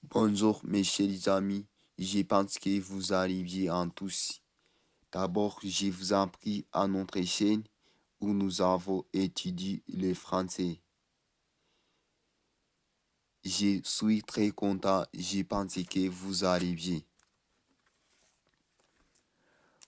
Bonjour mes chers amis, je pense que vous allez bien tous. D'abord, je vous en prie à notre chaîne où nous avons étudié le français. Je suis très content, je pense que vous allez bien.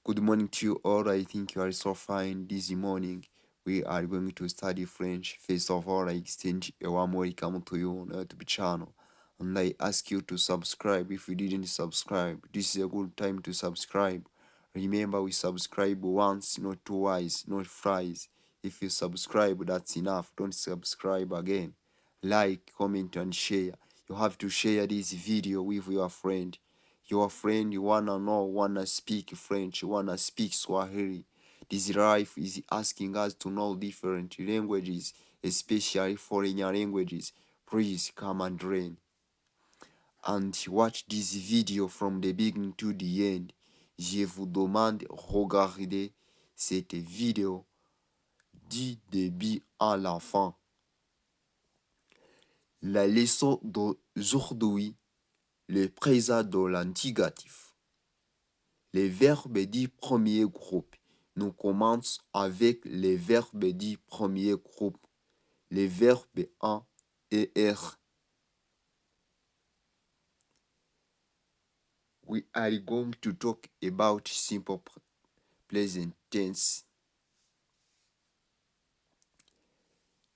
Good morning to you all, I think you are so fine this morning. We are going to study French. First of all, I extend a warm welcome to you on YouTube channel. And I ask you to subscribe if you didn't subscribe. This is a good time to subscribe. Remember, we subscribe once, not twice, not thrice. If you subscribe, that's enough. Don't subscribe again. Like, comment, and share. You have to share this video with your friend. Your friend, you wanna speak French, you wanna speak Swahili. This life is asking us to know different languages, especially foreign languages. Please come and learn. And watch this video from the beginning to the end. Je vous demande regarder cette vidéo du début à la fin. La leçon d'aujourd'hui, le présent de l'indicatif. Les verbes du premier groupe. Nous commençons avec les verbes du premier groupe. Les verbes A et R. We are going to talk about simple present tense.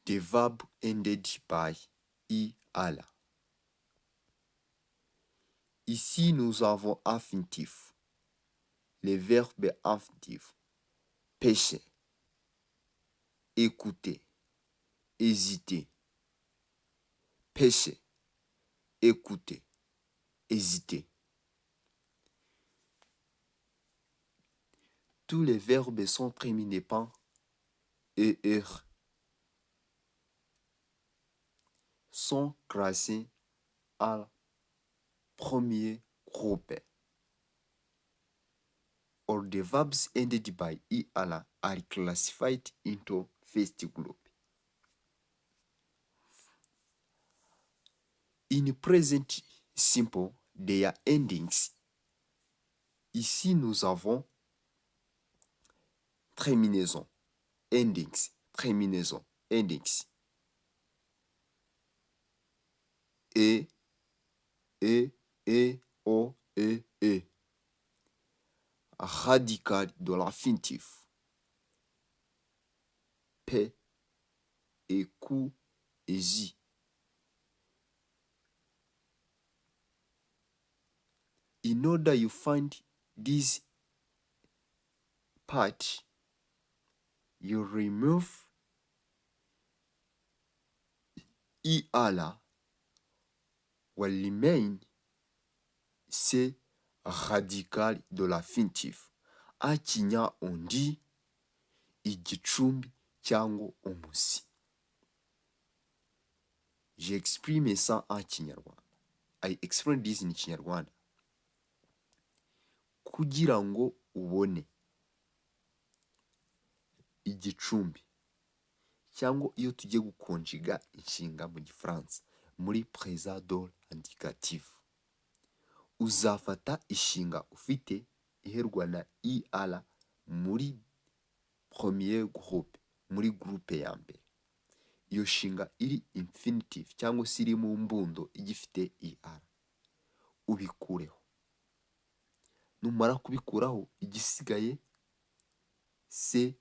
The verb ended by IALA. Ici, nous avons affinitif. Les verbes affinitifs. Pêcher, écouter, hésiter. Pêcher, écouter, hésiter. Tous les verbes sont terminés par ER. Sont classés à premier groupe. All the verbs ended by ER are classified into first group. In present simple, their endings. Ici, nous avons terminaison, endings, terminaison, endings. E, O, E. Radical de l'infinitif. P, Q, J. In order you find this part, you remove ER will remain c'est radical de l'infinitif. Akinya undi igicumbi cyangwa umusi. J'exprime ça en Kinyarwanda. I explain this in Kinyarwanda. Kugira ngo ubone igicumbi cyangwa iyo tugiye gukonjiga inshinga mu gifaransa muri présent de l'indicatif, uzafata inshinga ufite iherwa na ER muri premier groupe, muri groupe ya mbere. Iyo shinga iri infinitive cyangwa se iri mu mbundo igifite ER, ubikureho. Numara kubikuraho, igisigaye c'est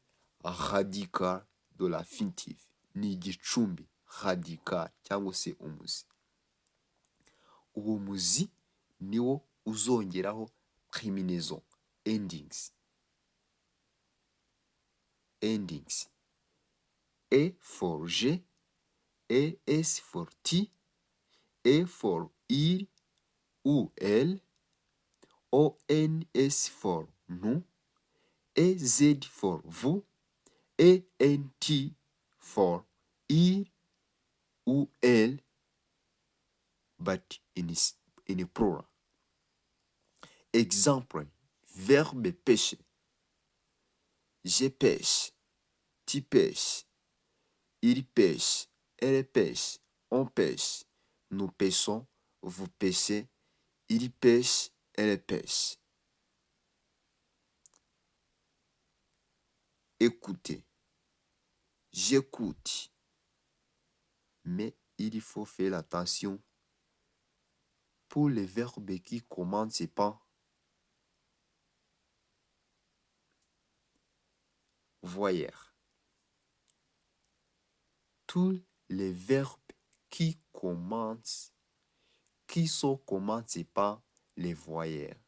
radical de l'infinitif. Ni igicumbi radical cyangwa se umuzi. Uwo muzi niwo uzongeraho terminaison, endings. Endings. E for je, es for ti, e for il ou elle, ONS for nous, EZ for vous, ENT for il ou elle, but in plural. Exemple, verbe pêcher. Je pêche, tu pêches, il pêche, elle pêche, on pêche, nous pêchons, vous pêchez, il pêche, elle pêche. Écoutez, j'écoute. Mais il faut faire attention pour les verbes qui commencent par voyeur. Tous les verbes qui sont commencés par les voyeurs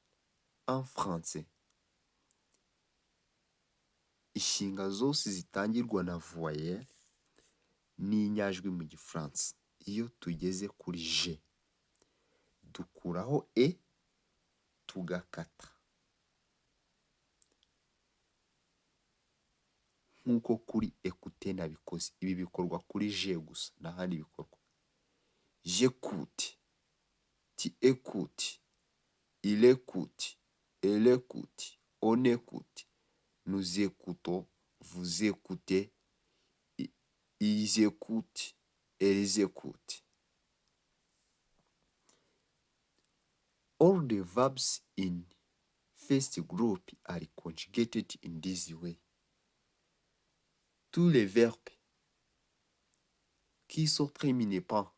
en français. Inshinga zose zitangirwa na voyeur ni inyajwi mu gifaransa. Iyo tugeze kuri je, dukuraho e tugakata. Nk'uko kuri écouter nabikoze. Ibi bikorwa kuri je gusa, n'ahandi bikorwa. J'écoute, tu écoutes, il écoute, elle écoute, on écoute, nous écoutons, vous écoutez, ils écoutent, elles écoutent. All the verbs in first group are conjugated in this way. Tous les verbes qui sont terminés par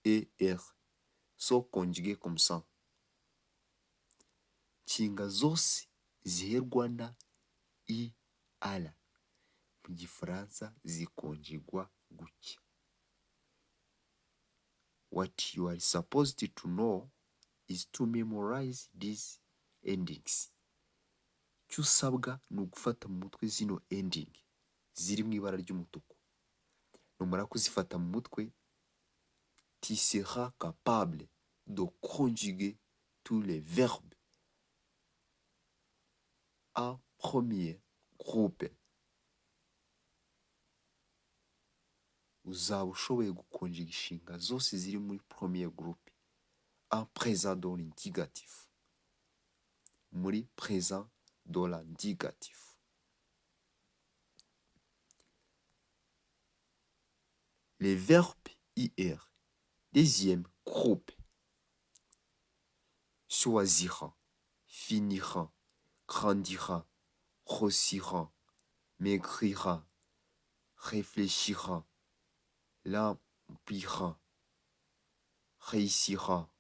er sont conjugués comme ça. Nshinga zose ziherwa na i ala mu gifaransa zikonjigwa gutya. What you are supposed to know is to memorize these endings. Icyo usabwa ni ugufata mu mutwe zino ending ziri mu ibara ry'umutuku. Numara kuzifata mu mutwe, tu seras capable de conjuguer tous les verbes en premier groupe. Uzaba ushoboye gukonjiga inshinga zose ziri muri premier groupe en présent dans l'indicatif. Muri présent dans l'indicatif. Les verbes IR. Deuxième groupe. Choisira, finira, grandira, grossira, maigrira, réfléchira, l'emplira, réussira.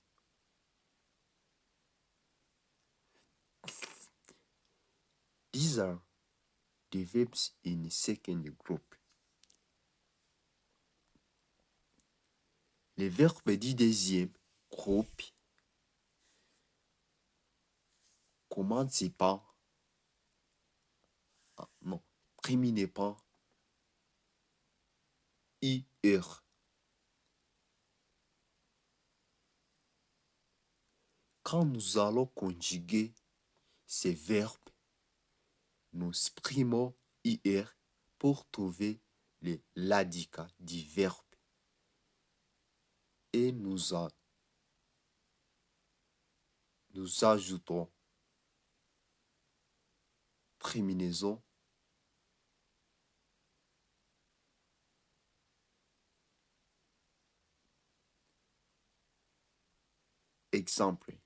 These are the verbs in the second group. Les verbes du deuxième groupe commencent par terminent par IR. Quand nous allons conjuguer ces verbes, nous supprimons IR pour trouver l'adicat du verbe. Et nous ajoutons terminaison exemple.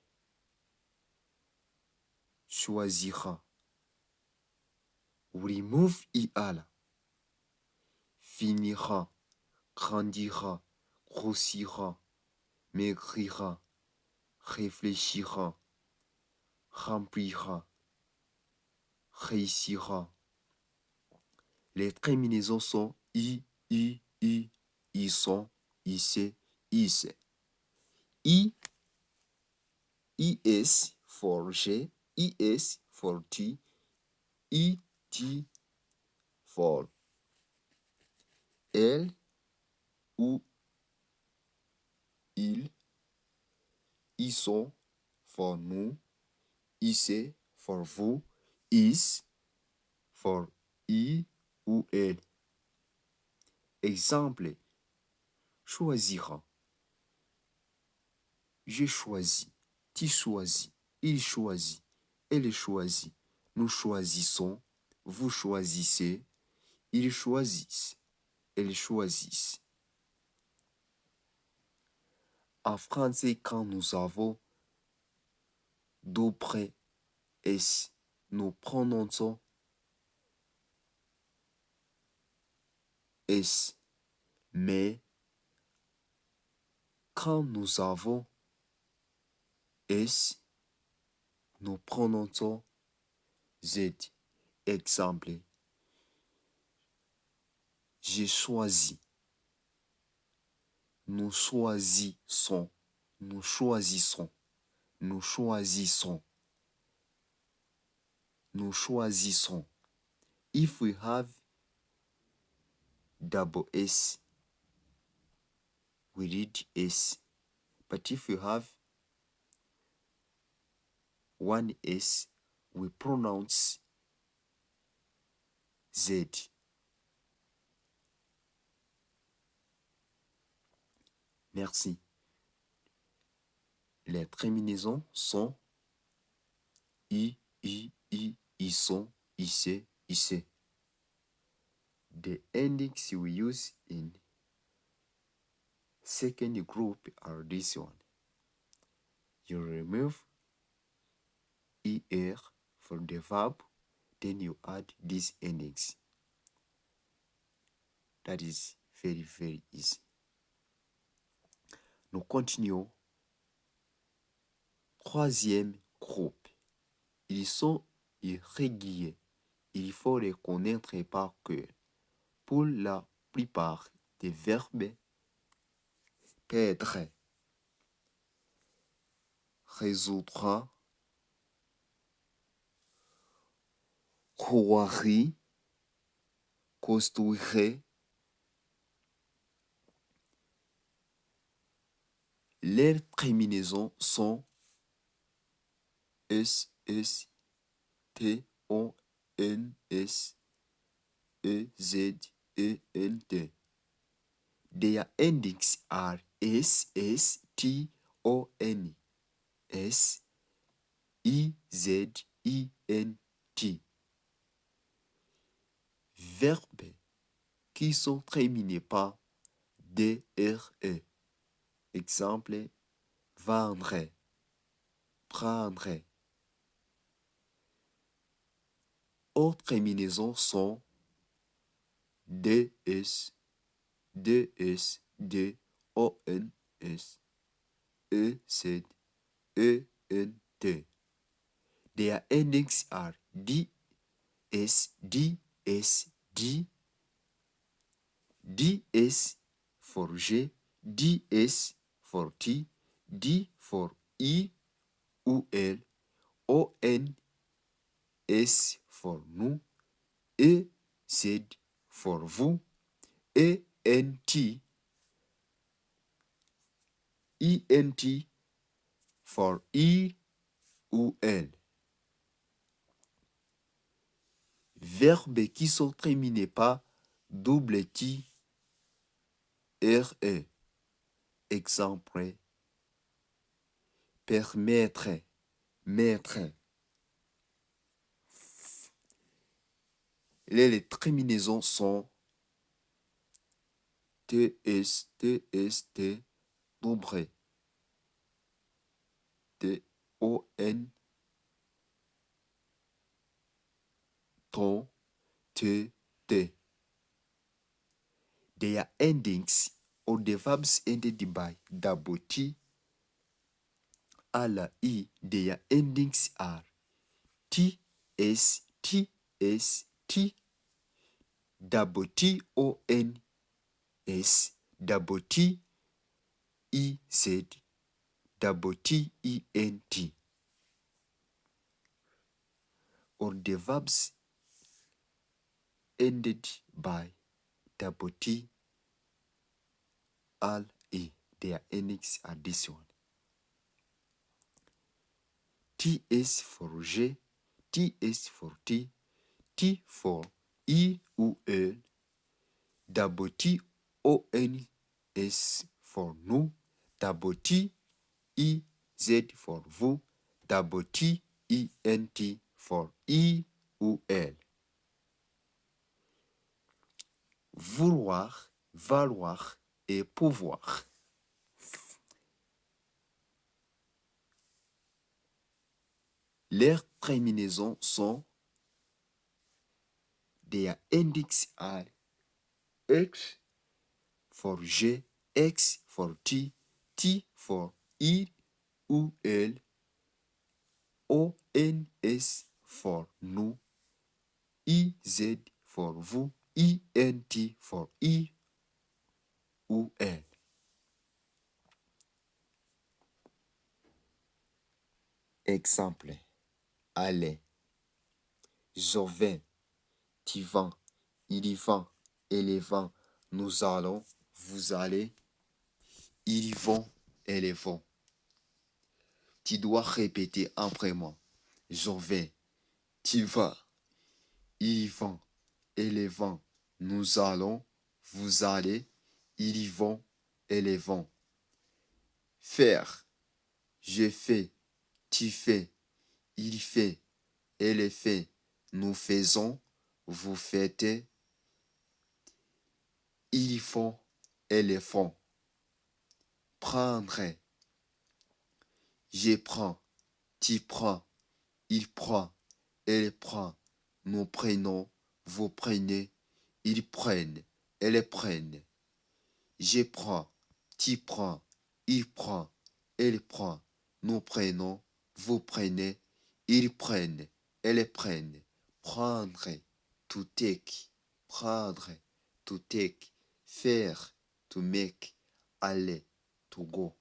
Choisira. Remove IAL. Finira. Grandira. Grossira. Maigrira. Réfléchira. Remplira. Réussira. Les terminaisons sont I, I sont, IC, IC. IS for G, IS for T, IT for elle ou il, ils sont for nous, IC for vous, is for I ou elle. Exemple, choisira. Je choisis, tu choisis, il choisit, elle choisit, nous choisissons, vous choisissez, ils choisissent, elles choisissent. En français, quand nous avons d'après S, nous prononçons S. Mais quand nous avons S, nous prononçons Z. Exemple, j'ai choisi. Nous choisissons. Nous choisissons. Nous choisissons. Nous choisissons. If we have double S, we read S. But if we have one S, we pronounce Z. Merci. Les terminaisons sont I, sont, IC. The endings we use in second group are this one. You remove ER for the verb, then you add these endings. That is very, very easy. Nous continuons. Troisième groupe. Ils sont irréguliers. Il faut les connaître par cœur. Pour la plupart des verbes, perdre, résoudre, croire, construire, les terminaisons sont S, T, O, N, S, E, Z, E, N, T. Their endings are S, T, O, N, S, I, Z, I, N, T. Verbes qui sont terminés par D, R, E. Exemple, vendre, prendre. Autres terminaisons sont DS, DS, D, O, N, S, E, Z, E, N, T. Their endings are D, S, D, S, D, DS for G, DS for T, D for I ou L, O, N, S for nous, E, Z for vous, E, N, T, I, N, T for I ou L. Verbes qui sont terminés par double T, R, E. Exemple, permettre, mettre. Les terminaisons sont TS, TST, nombre. T-O-N, ton, T-T. Their endings or the verbs ended by double T à la I, their endings are T, S, T, S, T, double T, O, N, S, double T, I, Z, double T, E, N, T. Or the verbs ended by double T, L, E. Their endings are this one. TS for G, TS for T, T for I ou E, double T, O, N, S for nous, double T, I, Z for vous, double T, E, N, T for I ou L. Vouloir, valoir et pouvoir. Leurs terminaisons sont their endings are X for G, X for T, T for I, U, L, O, N, S for nous, I, Z for vous, I, N, T for I, U, L. Exemple. Allez. Je vais. Tu vas. Il y va. Elle y va. Nous allons. Vous allez. Ils y vont. Elles y vont. Tu dois répéter après moi. Je vais. Tu vas. Il y va. Elle y va. Nous allons. Vous allez. Ils y vont. Elles y vont. Faire. Je fais. Tu fais. Il fait. Elle fait. Nous faisons. Vous faites. Ils font. Elles font. Prendre. Je prends. Tu prends. Il prend. Elle prend. Nous prenons. Vous prenez. Ils prennent. Elles prennent. Je prends. Tu prends. Il prend. Elle prend. Nous prenons. Vous prenez. Ils prennent. Elles prennent. Prendre. To take. Prendre. To take. Faire. To make. Aller. To go.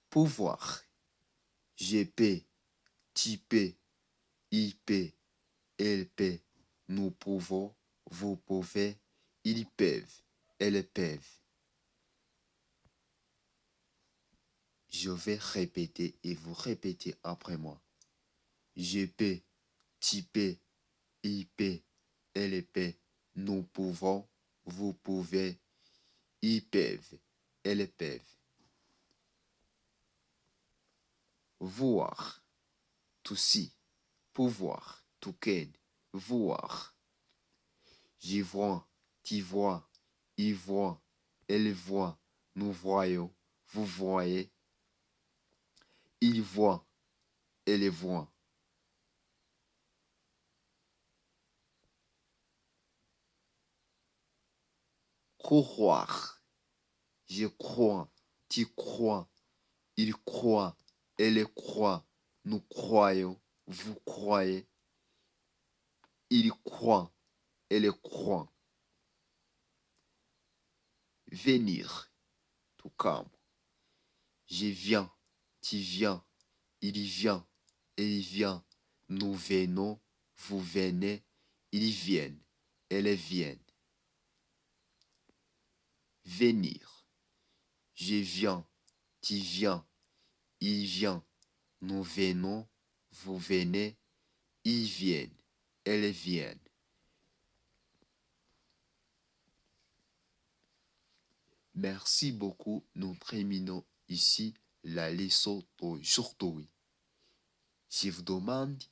Pouvoir. Je peux. Tu peux. Il peut. Elle peut. Nous pouvons. Vous pouvez. Ils peuvent. Elles peuvent. Je vais répéter et vous répétez après moi. Je peux. Tu peux. Il peut. Elle peut. Nous pouvons. Vous pouvez. Ils peuvent. Elles peuvent. Voir. To see. Pouvoir. To can. Voir. J'y vois. Tu vois. Il voit. Elle voit. Nous voyons. Vous voyez. Il voit. Elle voit. Croire. Je crois. Tu crois. Il croit. Elle croit. Nous croyons. Vous croyez. Il croit. Elle croit. Venir. To come. Je viens. Tu viens. Il vient. Elle vient. Nous venons. Vous venez. Ils viennent. Elles viennent. Venir. Je viens. Tu viens. Il vient. Nous venons. Vous venez. Ils viennent. Elles viennent. Merci beaucoup. Nous terminons ici la leçon d'aujourd'hui. Je vous demande,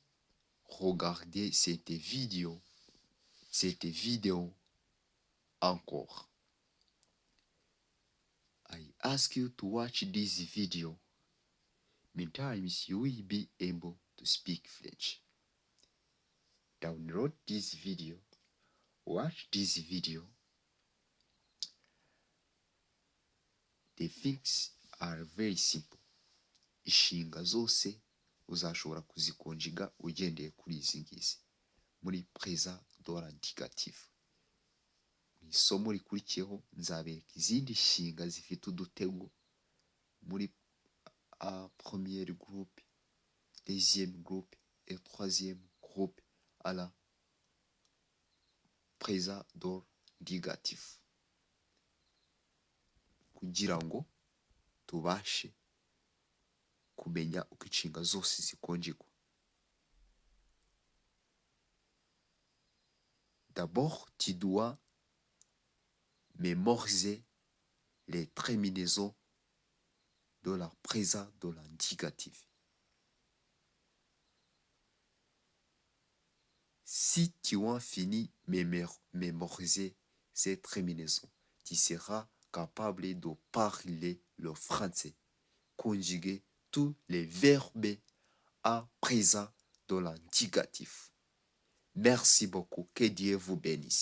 regardez cette vidéo encore. I ask you to watch this video. Many times you will be able to speak French. Download this video. Watch this video. The things are very simple. Inshinga zose uzashobora kuzikonjiga ugendeye kuri izi ngizi muri présent de l'indicatif. Mu isomo rikurikiyeho nzabereka izindi nshinga zifite udutego muri première groupe, deuxième groupe et troisième groupe à la présent de l'indicatif kugira ngo tubashe kumenya uko inshinga zose zikonjegwa. D'abord, tu dois mémoriser les terminaisons de la présent de l'indicatif. Si tu as fini mémoriser ces terminaisons, tu seras capable de parler le français conjugué tous les verbes à présent dans l'indicatif. Merci beaucoup. Que Dieu vous bénisse.